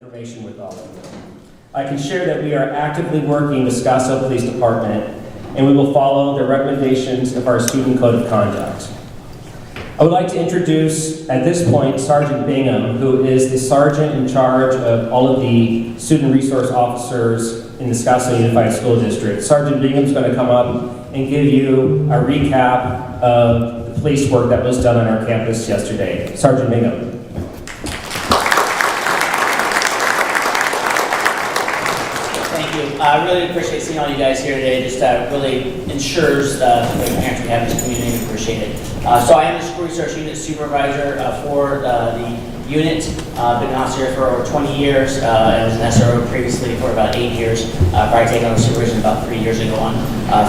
Information with all of you. I can share that we are actively working with Scottsdale Police Department, and we will follow the recommendations of our student code of conduct. I would like to introduce, at this point, Sergeant Bingham, who is the sergeant in charge of all of the student resource officers in the Scottsdale Unified School District. Sergeant Bingham is going to come up and give you a recap of the police work that was done on our campus yesterday. Sergeant Bingham. I really appreciate seeing all you guys here today. Just really ensures the parents we have in this community. We appreciate it. So I am the school resource unit supervisor for the unit. Been an officer for over 20 years. I was an SRO previously for about 8 years. Probably taken on supervision about 3 years ago on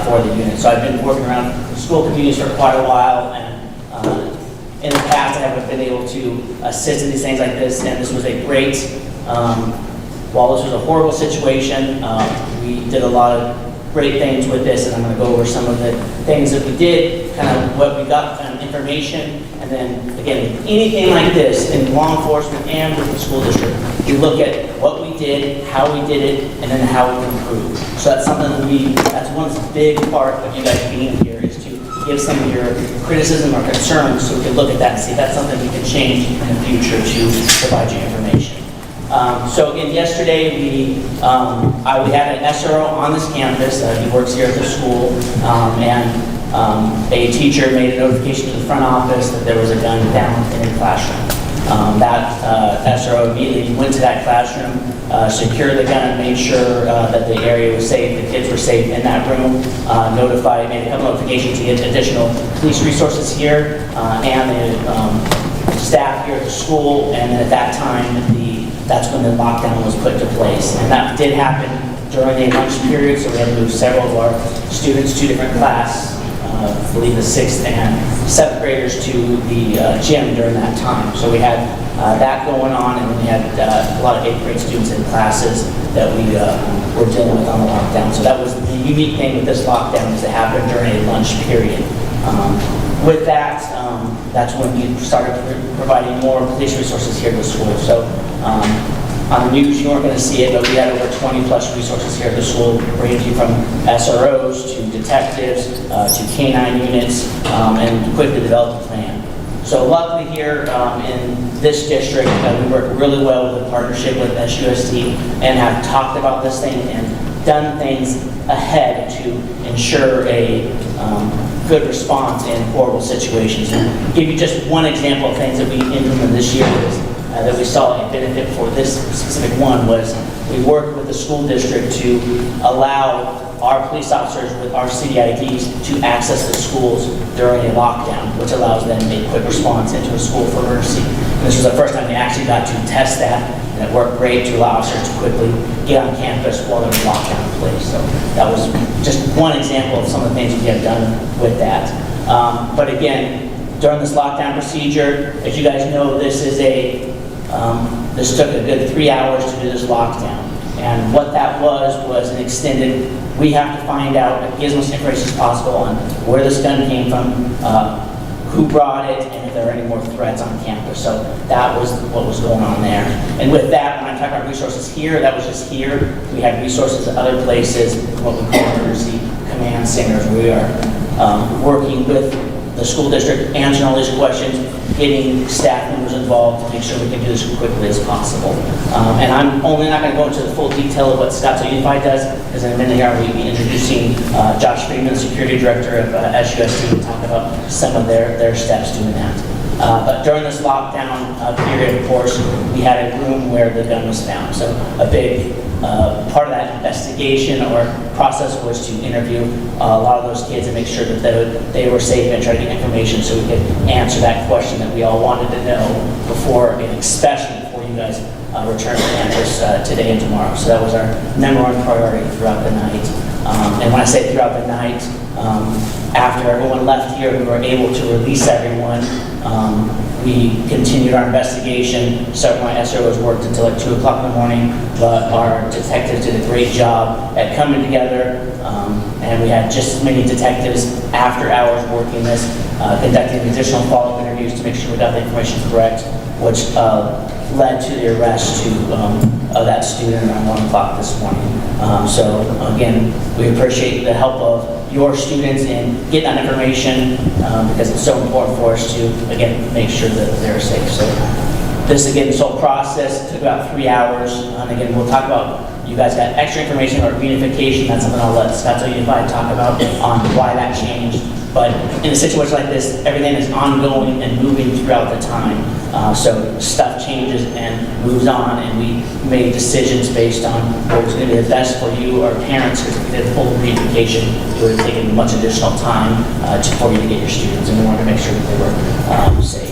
for the unit. So I've been working around school communities for quite a while, and in the past I haven't been able to assist in these things like this. And this was a great. While this was a horrible situation, we did a lot of great things with this, and I'm going to go over some of the things that we did, kind of what we got, information, and then, again, anything like this in law enforcement and with the school district, we look at what we did, how we did it, and then how we improve. So that's something that's one big part of you guys being here, is to give some of your criticism or concerns so we can look at that and see if that's something we can change in the future to provide you information. So again, yesterday we had an SRO on this campus. He works here at the school, and a teacher made a notification to the front office that there was a gun down in the classroom. That SRO immediately went to that classroom, secured the gun, made sure that the area was safe, the kids were safe in that room, made a couple notifications to get additional police resources here, and the staff here at the school, and then at that time, that's when the lockdown was put into place. And that did happen during a lunch period, so we had to move several of our students to different classes, I believe the 6th and 7th graders to the gym during that time. So we had that going on, and we had a lot of 8th grade students in classes that we were dealing with on the lockdown. So that was the unique thing with this lockdown, is it happened during a lunch period. With that, that's when we started providing more police resources here at the school. So on the news, you weren't going to see it, but we had over 20 plus resources here at the school, ranging from SROs to detectives to K-9 units, and quickly developed a plan. So luckily here in this district, we work really well with a partnership with SUSD and have talked about this thing and done things ahead to ensure a good response in horrible situations. And give you just one example of things that we implemented this year that we saw a benefit for this specific one was we worked with the school district to allow our police officers with our city IDs to access the schools during a lockdown, which allows them a quick response into a school for emergency. And this was the first time we actually got to test that, and it worked great to allow officers to quickly get on campus while there was lockdown in place. So that was just one example of some of the things we have done with that. But again, during this lockdown procedure, as you guys know, this took a good 3 hours to do this lockdown. And what that was an extended, we have to find out, get as much information as possible on where this gun came from, who brought it, and if there are any more threats on campus. So that was what was going on there. And with that, when I talk about resources here, that was just here. We had resources at other places, what we call emergency command centers. We are working with the school district, answering all these questions, getting staff members involved to make sure we can do this as quickly as possible. And I'm only not going to go into the full detail of what Scottsdale Unified does, because in a minute here I'll be introducing Josh Friedman, Security Director of SUSD, to talk about some of their steps doing that. But during this lockdown period, of course, we had a room where the gun was found. So a big part of that investigation or process was to interview a lot of those kids and make sure that they were safe and try to get information so we could answer that question that we all wanted to know before, and especially before you guys return to campus today and tomorrow. So that was our number one priority throughout the night. And when I say throughout the night, after everyone left here, we were able to release everyone. We continued our investigation. Several of my SROs worked until like 2 o'clock in the morning, but our detectives did a great job at coming together, and we had just as many detectives after hours working this, conducting additional follow-up interviews interviews to make sure we got the information correct, which led to the arrest of that student around 1 o'clock this morning. So again, we appreciate the help of your students in getting that information because it's so important for us to, again, make sure that they're safe. So this whole process took about 3 hours. And again, we'll talk about, you guys got extra information about reunification. That's something I'll let Scottsdale Unified talk about on why that changed. But in a situation like this, everything is ongoing and moving throughout the time. So stuff changes and moves on, and we made decisions based on what was going to be the best for you or parents. Because if we did full reunification, it would have taken much additional time for you to get your students, and we wanted to make sure that they were safe.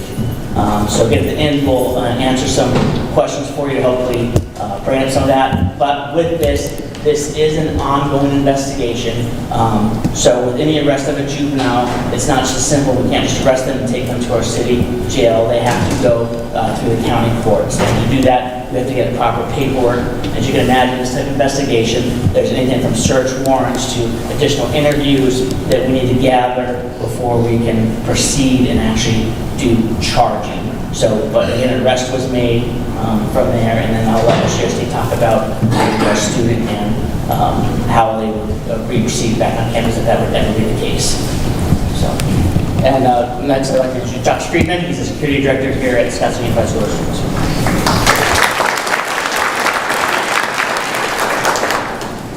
So again, at the end, we'll answer some questions for you to hopefully bring up some of that. But with this is an ongoing investigation. So with any arrest of a juvenile, it's not just simple. We can't just arrest them and take them to our city jail. They have to go through the county courts. And to do that, we have to get proper paperwork. As you can imagine, this type of investigation, there's anything from search warrants to additional interviews that we need to gather before we can proceed and actually do charging. So, but again, an arrest was made from there, and then I'll let the sheriff talk about the student and how they would be received back on campus if that would ever be the case. So, and next I'd like to introduce Josh Friedman. He's the security director here at Scottsdale Unified School District.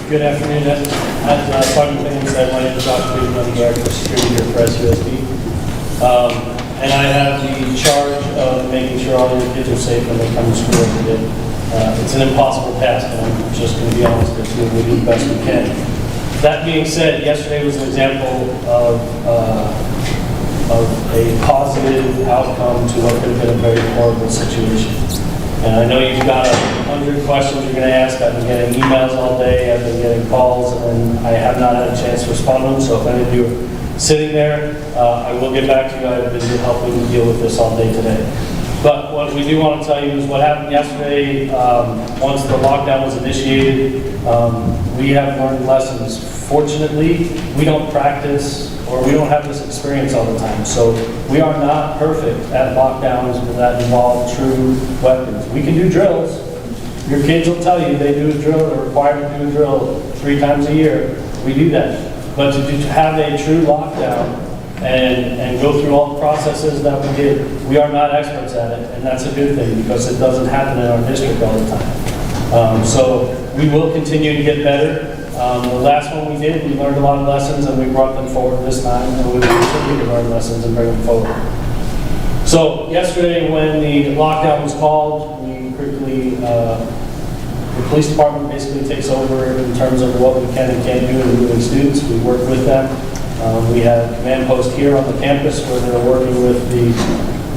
Good afternoon. As Sergeant Finley said, my name is Josh Friedman. I'm the Director of Security here for SUSD. And I have the charge of making sure all your kids are safe when they come to school every day. It's an impossible task, and I'm just going to be honest with you, we do the best we can. That being said, yesterday was an example of a positive outcome to what could have been a very horrible situation. And I know you've got 100 questions you're going to ask. I've been getting emails all day, I've been getting calls, and I have not had a chance to respond to them, so if any of you are sitting there, I will get back to you. I've been helping you deal with this all day today. But what we do want to tell you is what happened yesterday. Once the lockdown was initiated, we have learned lessons. Fortunately, we don't practice or we don't have this experience all the time. So we are not perfect at lockdowns that involve true weapons. We can do drills. Your kids will tell you they do a drill, they're required to do a drill 3 times a year. We do that. But to have a true lockdown and go through all the processes that we did, we are not experts at it, and that's a good thing because it doesn't happen in our district all the time. So we will continue to get better. The last one we did, we learned a lot of lessons and we brought them forward this time, and we will continue to learn lessons and bring them forward. So yesterday when the lockdown was called, we quickly the police department basically takes over in terms of what we can and can't do with moving students. We work with them. We have a command post here on the campus where they're working with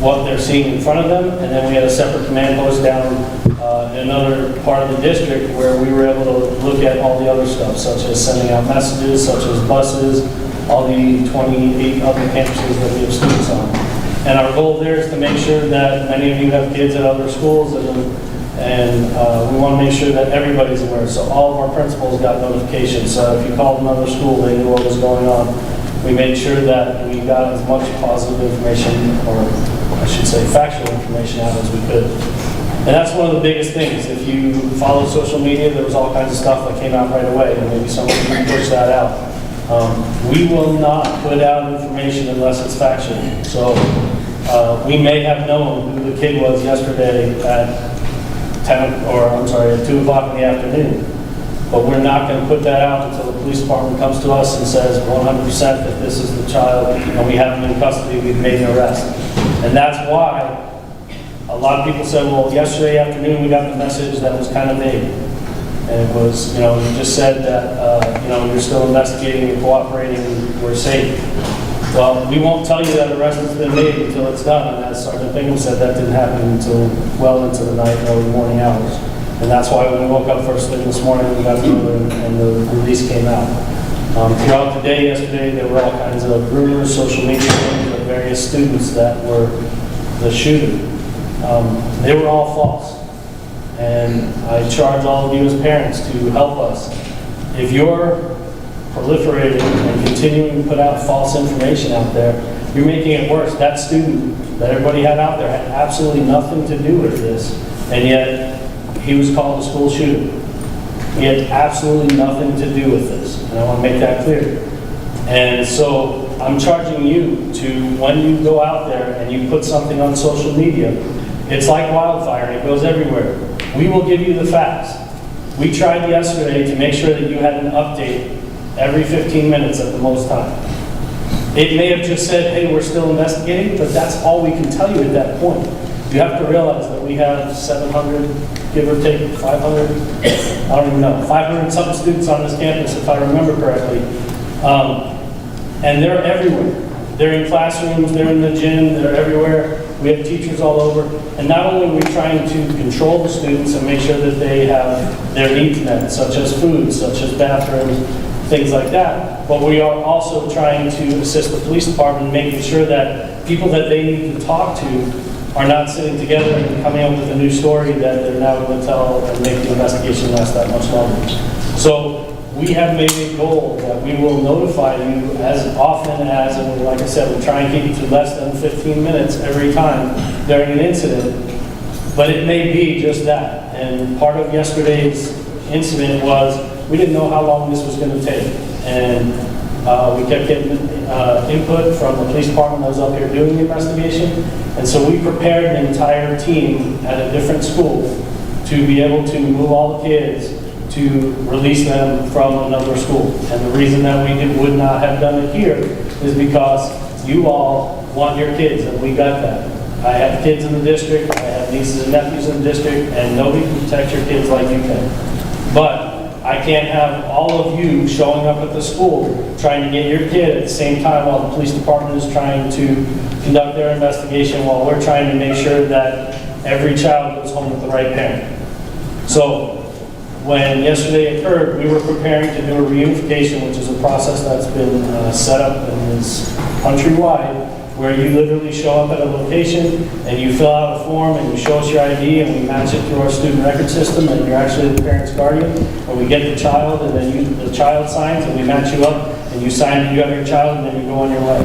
what they're seeing in front of them, and then we had a separate command post down in another part of the district where we were able to look at all the other stuff, such as sending out messages, such as buses, all the 28 other campuses that we have students on. And our goal there is to make sure that many of you have kids at other schools, and we want to make sure that everybody's aware. So all of our principals got notifications. So if you called another school, they knew what was going on. We made sure that we got as much positive information, or I should say factual information out as we could. And that's one of the biggest things. If you follow social media, there was all kinds of stuff that came out right away, and maybe someone can push that out. We will not put out information unless it's factual. So we may have known who the kid was yesterday at 2 o'clock in the afternoon. But we're not going to put that out until the police department comes to us and says 100% that this is the child and we have him in custody, we've made an arrest. And that's why a lot of people said, well, yesterday afternoon we got the message that was kind of vague. And it was, you just said that, you're still investigating and cooperating, we're safe. Well, we won't tell you that arrest has been made until it's done, and as Sergeant Bingham said, that didn't happen until well into the night, early morning hours. And that's why when we woke up first thing this morning, we got the order and the release came out. Throughout the day yesterday, there were all kinds of rumors, social media things of various students that were the shooter. They were all false. And I charge all of you as parents to help us. If you're proliferating and continuing to put out false information out there, you're making it worse. That student that everybody had out there had absolutely nothing to do with this, and yet he was called a school shooter. He had absolutely nothing to do with this, and I want to make that clear. And so I'm charging you to, when you go out there and you put something on social media, it's like wildfire and it goes everywhere. We will give you the facts. We tried yesterday to make sure that you had an update every 15 minutes at the most time. It may have just said, hey, we're still investigating, but that's all we can tell you at that point. You have to realize that we have 700, give or take 500, I don't even know, 500 something students on this campus, if I remember correctly. And they're everywhere. They're in classrooms, they're in the gym, they're everywhere. We have teachers all over. And not only are we trying to control the students and make sure that they have their needs met, such as food, such as bathrooms, things like that, but we are also trying to assist the police department in making sure that people that they need to talk to are not sitting together and coming up with a new story that they're now going to tell and make the investigation last that much longer. So we have made a goal that we will notify you as often as, and like I said, we'll try and keep it to less than 15 minutes every time during an incident, but it may be just that. And part of yesterday's incident was we didn't know how long this was going to take. And we kept getting input from the police department that was up here doing the investigation. And so we prepared an entire team at a different school to be able to move all the kids to release them from another school. And the reason that we would not have done it here is because you all want your kids, and we got that. I have kids in the district, I have nieces and nephews in the district, and nobody can protect your kids like you can. But I can't have all of you showing up at the school trying to get your kid at the same time while the police department is trying to conduct their investigation, while we're trying to make sure that every child goes home with the right parent. So when yesterday occurred, we were preparing to do a reunification, which is a process that's been set up and is countrywide, where you literally show up at a location and you fill out a form and you show us your ID and we match it through our student record system and you're actually the parent's guardian, or we get the child and then the child signs and we match you up and you sign and you have your child and then you go on your way.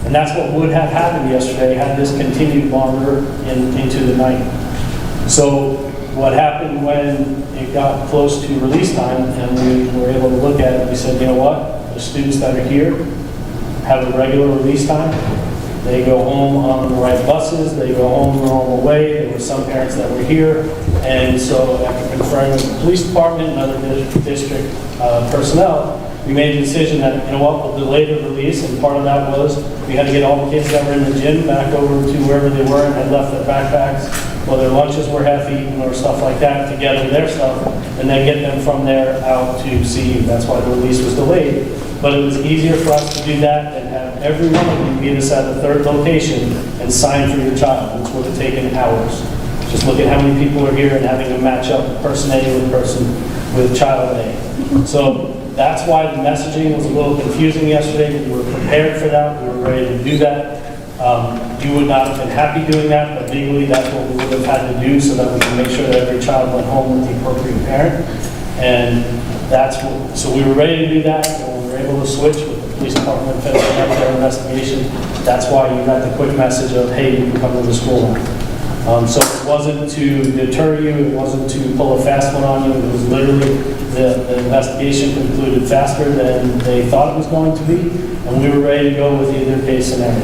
And that's what would have happened yesterday had this continued longer into the night. So what happened when it got close to release time and we were able to look at it, we said, you know what, the students that are here have a regular release time. They go home on the right buses, they go home the normal way. There were some parents that were here, and so after conferring with the police department and other district personnel, we made a decision that, you know what, we'll delay the release, and part of that was we had to get all the kids that were in the gym back over to wherever they were and had left their backpacks, or their lunches were half-eaten or stuff like that, to gather their stuff, and then get them from there out to CU. That's why the release was delayed. But it was easier for us to do that than have every one of you meet us at a third location and sign for your child, which would have taken hours. Just look at how many people are here and having to match up person A with person with child A. So that's why the messaging was a little confusing yesterday. We were prepared for that. We were ready to do that. You would not have been happy doing that, but legally that's what we would have had to do so that we can make sure that every child went home with the appropriate parent. And that's what, so we were ready to do that. And we were able to switch with the police department finishing up their investigation. That's why you got the quick message of, hey, you can come to the school now. So it wasn't to deter you, it wasn't to pull a fast one on you, it was literally the investigation concluded faster than they thought it was going to be, and we were ready to go with either case scenario.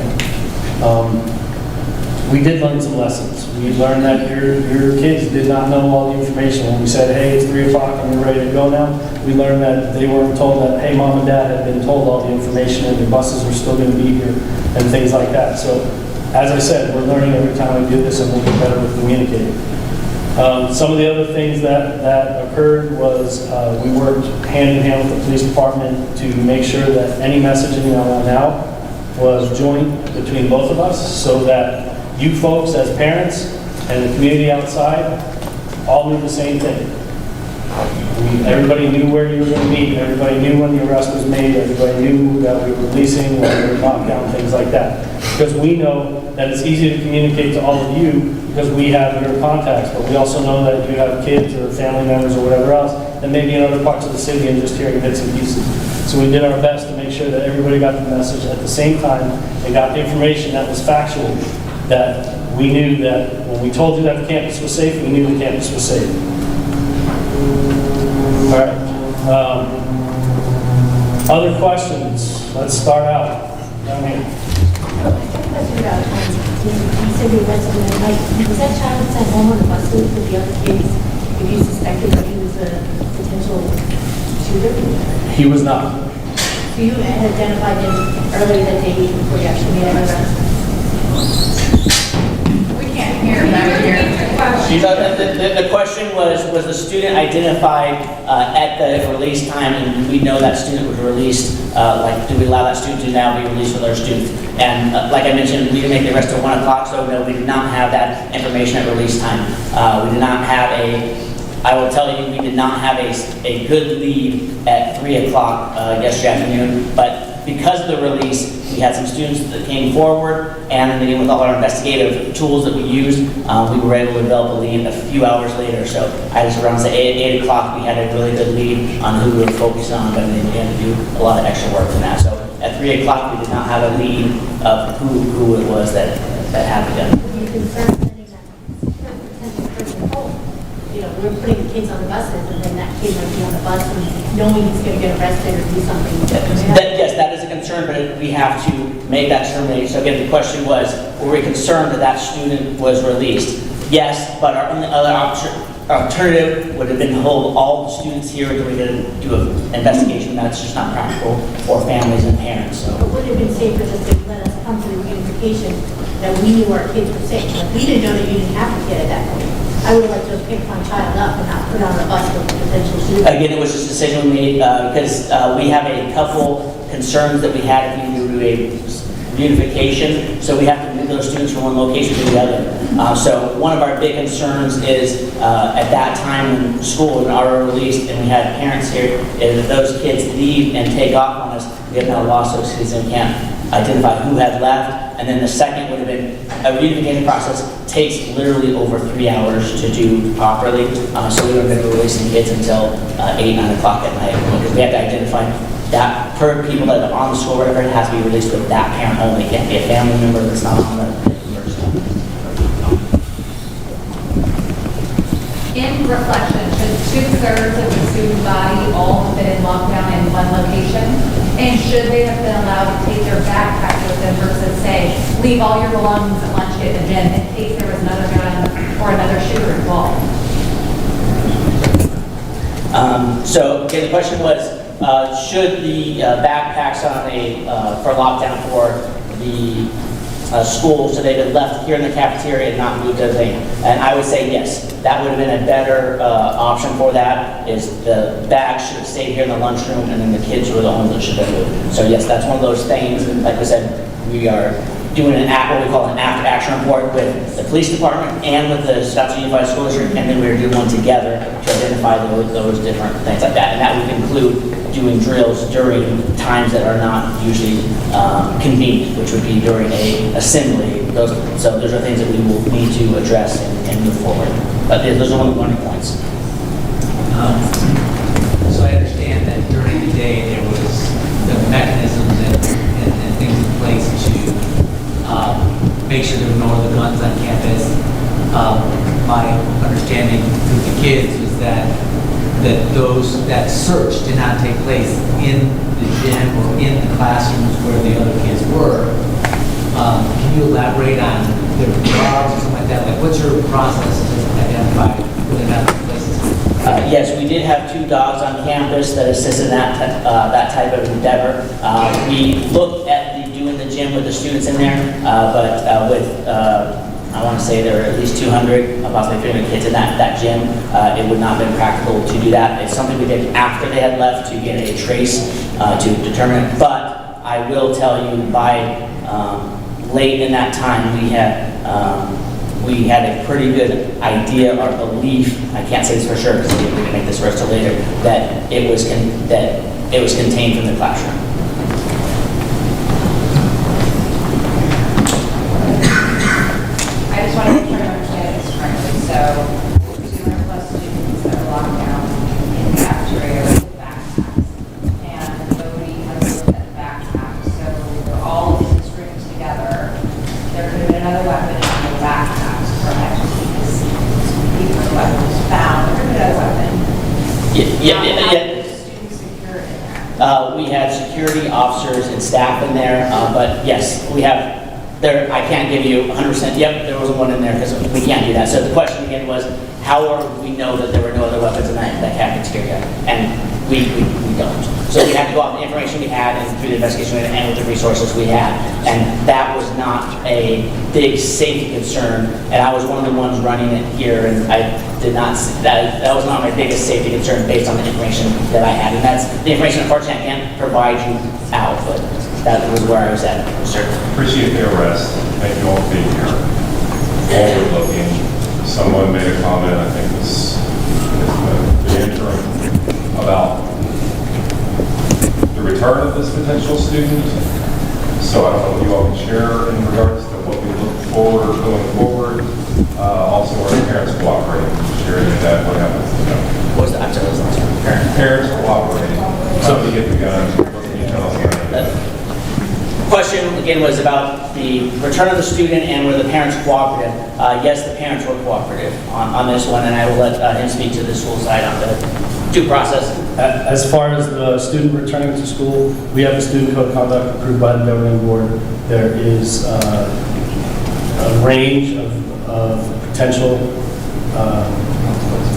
We did learn some lessons. We learned that your kids did not know all the information. When we said, hey, it's 3 o'clock and you're ready to go now, we learned that they weren't told that, hey, mom and dad had been told all the information and your buses were still going to be here and things like that. So, as I said, we're learning every time we do this and we'll get better with communicating. Some of the other things that occurred was we worked hand in hand with the police department to make sure that any messaging that went out was joint between both of us, so that you folks as parents and the community outside all knew the same thing. Everybody knew where you were going to meet, everybody knew when the arrest was made, everybody knew that we were releasing, when we were locked down, things like that. Because we know that it's easy to communicate to all of you because we have your contacts, but we also know that you have kids or family members or whatever else that may be in other parts of the city and just hearing bits and pieces. So we did our best to make make sure that everybody got the message at the same time and got information that was factual, that we knew that when we told you that the campus was safe, we knew the campus was safe. All right. Other questions? Let's start out. Down here. You said you read something at night. Was that child sent home on a bus with the other kids if you suspected that he was a potential shooter? He was not. So you had identified him earlier that day before you actually made an arrest? We can't hear back here. The question was the student identified at the release time, and we know that student was released, do we allow that student to now be released with our students? And like I mentioned, we didn't make the arrest till 1 o'clock, so no, we did not have that information at release time. We did not have I will tell you, we did not have a good lead at 3 o'clock yesterday afternoon, but because of the release, we had some students that came forward, and then with all our investigative tools that we used, we were able to develop a lead a few hours later. So I just around say 8 o'clock, we had a really good lead on who we were focusing on, but we had to do a lot of extra work for that. So at 3 o'clock, we did not have a lead of who it was that had the gun. Were you concerned sending that potential person home? You know, we're putting the kids on the buses, and then that kid might be on the bus and knowing he's going to get arrested or do something. Yes, that is a concern, but we have to make that determination. So again, the question was, were we concerned that that student was released? Yes, but our only other alternative would have been to hold all the students here until we could do an investigation. That's just not practical for families and parents. So. But would it have been safer just to let us come to the unification that we knew our kids were safe? Like, we didn't know that you didn't have a kid at that point. I would have liked to have picked my child up and not put on a bus with a potential shooter. Again, it was just a decision we made because we have a couple concerns that we had if we do a reunification. So we have to move those students from one location to the other. So one of our big concerns is at that time when school was already released and we had parents here, is if those kids leave and take off on us, we have now lost those kids and can't identify who had left. And then the second would have been a reunification process takes literally over 3 hours to do properly. So we would have been releasing kids until 8, 9 o'clock at night because we have to identify that per people that are on the school record has to be released with that parent only. It can't be a family member that's not on the first. In reflection, should 2/3 of the student body all have been in lockdown in one location? And should they have been allowed to take their backpack with them versus say, leave all your belongings at lunch at the gym in case there was another gun or another shooter involved? So again, the question was, should the backpacks on for lockdown for the school, so they've been left here in the cafeteria and not moved to the van? And I would say yes. That would have been a better option for that, is the bags should have stayed here in the lunchroom and then the kids were the ones that should have moved. So yes, that's one of those things, like I said, we are doing what we call an after action report with the police department and with the Scottsdale Unified School District, and then we're doing one together to identify those different things like that. And that would include doing drills during times that are not usually convenient, which would be during a assembly. So those are things that we will need to address and move forward. But those are one of the learning points. So I understand that during the day there was the mechanisms and things in place to make sure there were no other guns on campus. My understanding with the kids was that that search did not take place in the gym or in the classrooms where the other kids were. Can you elaborate on the dogs or something like that? Like, what's your process to identify whether or not the places? Yes, we did have 2 dogs on campus that assisted in that type of endeavor. We looked at doing the gym with the students in there, but I want to say there were at least 200, possibly 300 kids in that gym. It would not have been practical to do that. It's something we did after they had left to get a trace to determine it. But I will tell you, by late in that time, we had a pretty good idea or belief, I can't say this for sure because we can make this rest till later, that it was contained from the classroom. I just want to make sure I understand this correctly. So 200 plus students that are locked down in the cafeteria with backpacks, and nobody has looked at the Yeah, yeah, yeah. Student security there. We have security officers and staff in there, but yes, we have, there, I can't give you 100%, yep, there was one in there because we can't do that. So the question again was, how are we know that there were no other weapons in that cafeteria? And we don't. So we have to go off the information we had and through the investigation we had and with the resources we had. And that was not a big safety concern. And I was one of the ones running it here, and I did not, that was not my biggest safety concern based on the information that I had. And that's the information, unfortunately, I can't provide you out, but that was where I was at, sir. Appreciate the arrest. Thank you all for being here. Forward looking. Someone made a comment, I think this the interim, about the return of this potential student. So I don't know what you all can share in regards to what we look forward going forward. Also, are the parents cooperating? Sharing that, what happens to them? What was the, I'm sorry, what was the last one? Parents cooperating. Somebody get the gun. What can you tell us about that? Question again was about the return of the student and were the parents cooperative. Yes, the parents were cooperative on this one, and I will let him speak to the school side on the due process. As far as the student returning to school, we have a student code of conduct approved by the governing board. There is a range of potential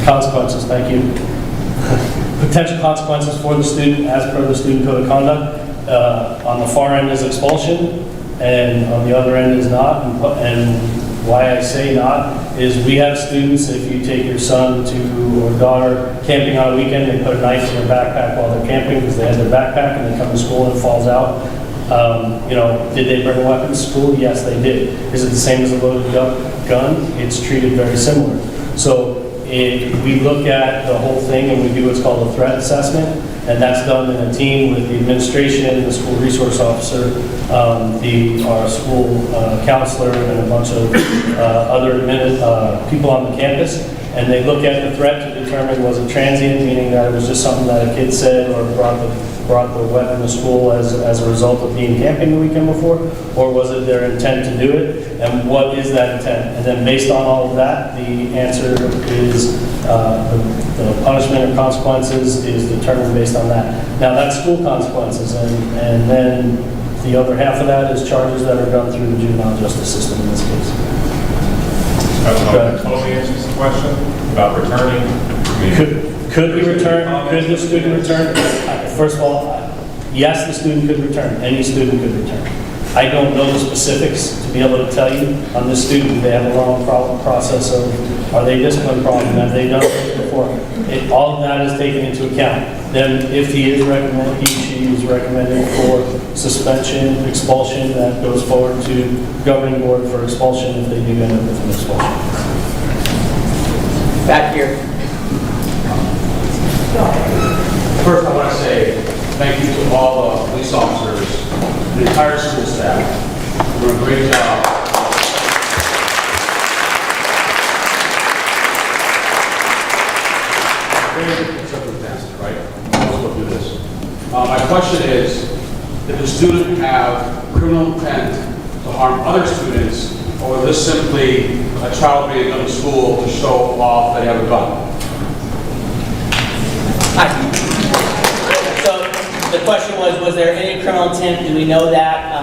consequences. Thank you. Potential consequences for the student as per the student code of conduct. On the far end is expulsion, and on the other end is not. And why I say not is we have students, if you take your son or daughter camping on a weekend, they put a knife in their backpack while they're camping because they had their backpack, and they come to school and it falls out. Did they bring a weapon to school? Yes, they did. Is it the same as a loaded gun? It's treated very similar. So we look at the whole thing and we do what's called a threat assessment, and that's done in a team with the administration, the school resource officer, our school counselor, and a bunch of other people on the campus. And they look at the threat to determine was it transient, meaning that it was just something that a kid said or brought the weapon to school as a result of being camping the weekend before, or was it their intent to do it, and what is that intent? And then based on all of that, the answer is the punishment or consequences is determined based on that. Now that's school consequences, and then the other half of that is charges that are done through the juvenile justice system in this case. I don't know if that totally answers the question about returning. Could we return? Could the student return? First of all, yes, the student could return. Any student could return. I don't know the specifics to be able to tell you on this student. They have a long process of, are they discipline problem? Have they done this before? All of that is taken into account. Then if she is recommended for suspension, expulsion, that goes forward to governing board for expulsion if they do end up with an expulsion. Back here. First, I want to say thank you to all the police officers, the entire school staff. You did a great job. Very different circumstances, right? Let's go through this. My question is, did the student have criminal intent to harm other students, or was this simply a child bringing a gun to school to show off that they have a gun? So the question was there any criminal intent? Do we know that?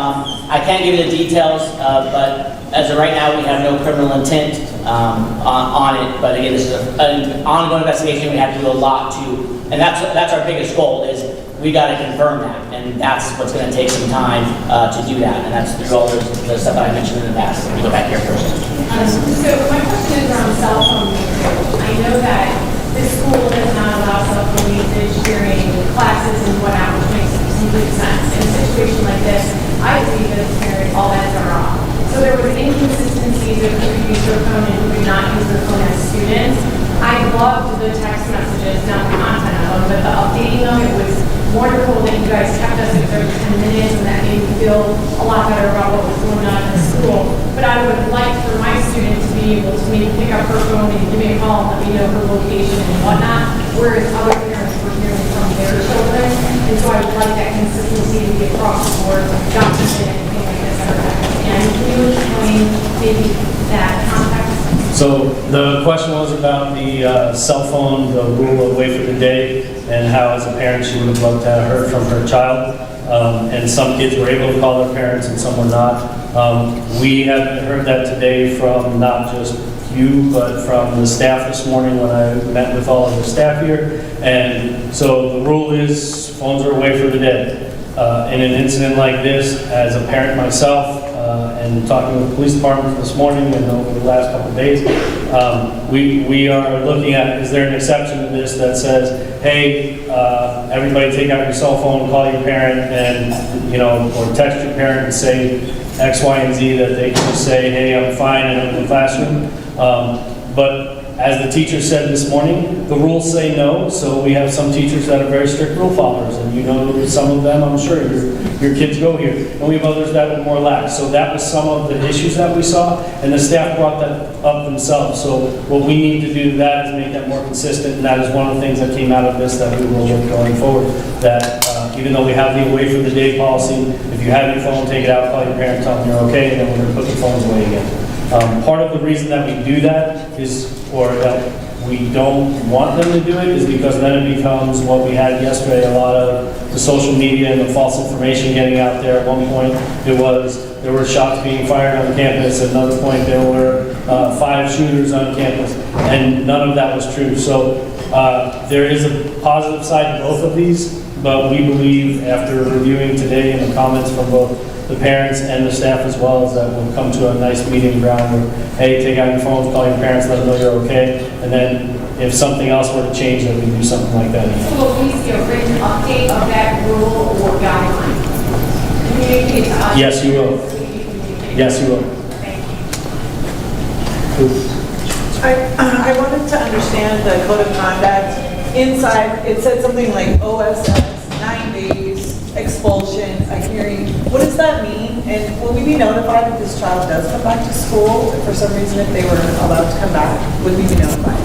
I can't give you the details, but as of right now, we have no criminal intent on it. But again, this is an ongoing investigation. We have to do a lot to, and that's our biggest goal is we got to confirm that, and that's what's going to take some time to do that. And that's through all the stuff that I mentioned in the past. Let me go back here first. So my question is around cell phone use. I know that this school does not allow cell phone usage during classes and whatnot, which makes complete sense. In a situation like this, I believe that as a parent, all bets are off. So there was inconsistencies of who used their phone and who did not use their phone as students. I loved the text messages, not the content of them, but the updating them. It was wonderful that you guys kept us every 10 minutes, and that made me feel a lot better about what was going on in the school. But I would like for my student to be able to maybe pick up her phone and give me a call and let me know her location and whatnot, whereas other parents were hearing from their children. And so I would like that consistency to be across the board, not just in anything like this ever happens. And can you explain maybe that context? So the question was about the cell phone, the rule of wait for the day, and how as a parent she would have loved to have heard from her child. And some kids were able to call their parents and some were not. We have heard that today from not just you, but from the staff this morning when I met with all of the staff here. And so the rule is phones are away for the day. In an incident like this, as a parent myself, and talking with the police department this morning and over the last couple of days, we are looking at, is there an exception to this that says, hey, everybody take out your cell phone, call your parent, and, you know, or text your parent and say X, Y, and Z, that they can just say, hey, I'm fine and I'm in the classroom. But as the teacher said this morning, the rules say no, so we have some teachers that are very strict rule followers, and you know some of them, I'm sure, your kids go here. And we have others that were more lax. So that was some of the issues that we saw, and the staff brought that up themselves. So what we need to do to that is make that more consistent, and that is one of the things that came out of this that we will look going forward. That even though we have the away for the day policy, if you have your phone, take it out, call your parents, tell them you're okay, and then we're going to put the phones away again. Part of the reason that we do that is, or that we don't want them to do it, is because then it becomes what we had yesterday, a lot of the social media and the false information getting out there. At one point, there were shots being fired on campus. At another point, there were 5 shooters on campus, and none of that was true. So there is a positive side to both of these, but we believe after reviewing today and the comments from both the parents and the staff as well, is that we'll come to a nice meeting ground where, hey, take out your phones, call your parents, let them know you're okay, and then if something else were to change, then we do something like that again. So will we see a written update of that rule or guideline? Communicate to us? Yes, you will. Yes, you will. Thank you. I wanted to understand the code of conduct. Inside, it said something like OSS, 9 days, expulsion, a hearing. What does that mean? And will we be notified if this child does come back to school? For some reason, if they were allowed to come back, would we be notified?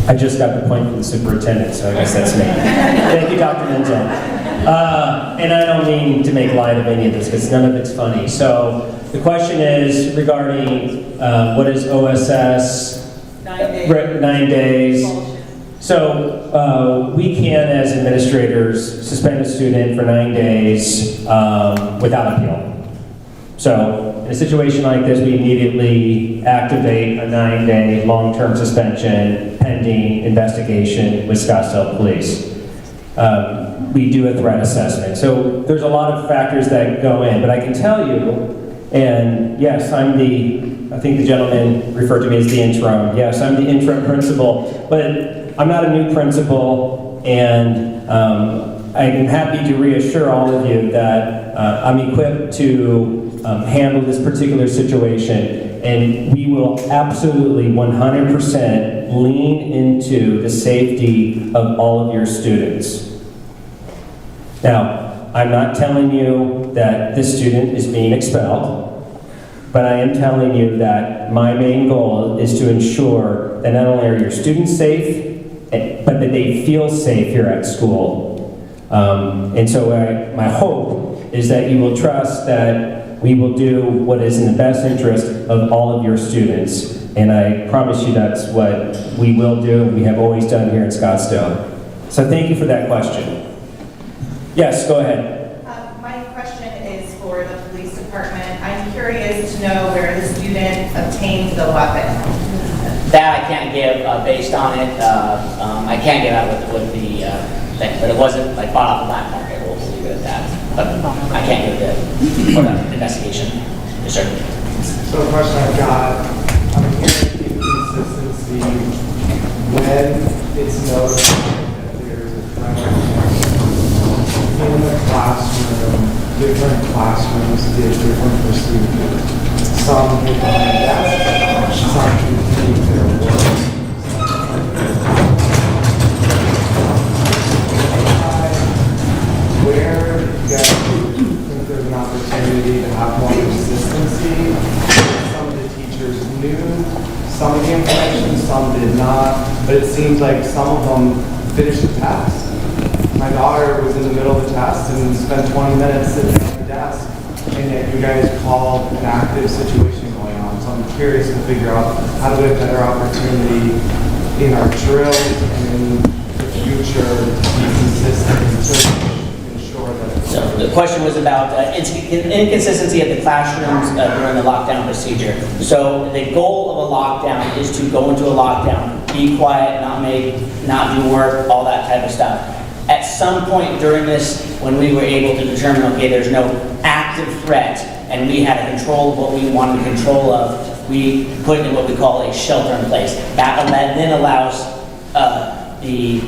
I just got the point from the superintendent, so I guess that's me. Thank you, Dr. Menzel. And I don't mean to make light of any of this, because none of it's funny. So the question is regarding what is OSS? 9 days. 9 days. Expulsion. So we can, as administrators, suspend a student for 9 days without appeal. So in a situation like this, we immediately activate a 9-day long-term suspension pending investigation with Scottsdale Police. We do a threat assessment. So there's a lot of factors that go in, but I can tell you, and yes, I think the gentleman referred to me as the interim. Yes, I'm the interim principal, but I'm not a new principal, and I'm happy to reassure all of you that I'm equipped to handle this particular situation, and we will absolutely 100% lean into the safety of all of your students. Now, I'm not telling you that this student is being expelled, but I am telling you that my main goal is to ensure that not only are your students safe, but that they feel safe here at school. And so my hope is that you will trust that we will do what is in the best interest of all of your students. And I promise you that's what we will do, and we have always done here in Scottsdale. So thank you for that question. Yes, go ahead. My question is for the police department. I'm curious to know where the student obtained the weapon. That I can't give based on it. I can't give out with the thing, but it wasn't like bought off the black market. We'll leave it at that. But I can't give it for the investigation. Yes, sir. So the question I've got, I'm hearing inconsistency when it's notified that there's a threat in the classroom. Different classrooms did different procedures. Some hid behind desks, some continued their work. Where you guys think there's an opportunity to have more consistency? Some of the teachers knew some of the information, some did not, but it seems like some of them finished the test. My daughter was in the middle of the test and spent 20 minutes sitting at the desk and yet you guys call an active situation going on. So I'm curious to figure out how do we have better opportunity in our drills and in the future to be consistent and to ensure that. So the question was about inconsistency of the classrooms during the lockdown procedure. So the goal of a lockdown is to go into a lockdown, be quiet, not do work, all that type of stuff. At some point during this, when we were able to determine, okay, there's no active threat, and we had a control of what we wanted control of, we put in what we call a shelter in place. That then allows the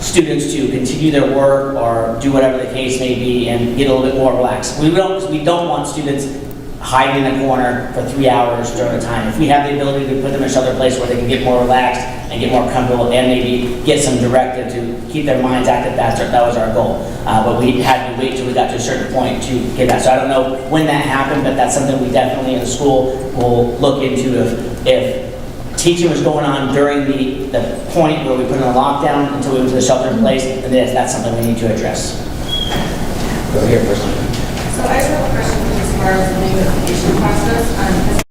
students to continue their work or do whatever the case may be and get a little bit more relaxed. We don't want students hiding in a corner for 3 hours during a time. If we have the ability to put them in a shelter place where they can get more relaxed and get more comfortable and maybe get some directive to keep their minds active, that was our goal. But we had to wait till we got to a certain point to get that. So I don't know when that happened, but that's something we definitely in the school will look into if teaching was going on during the point where we put in a lockdown until we went to the shelter in place, and that's something we need to address. Go here first. So I have a question as far as the notification process. Has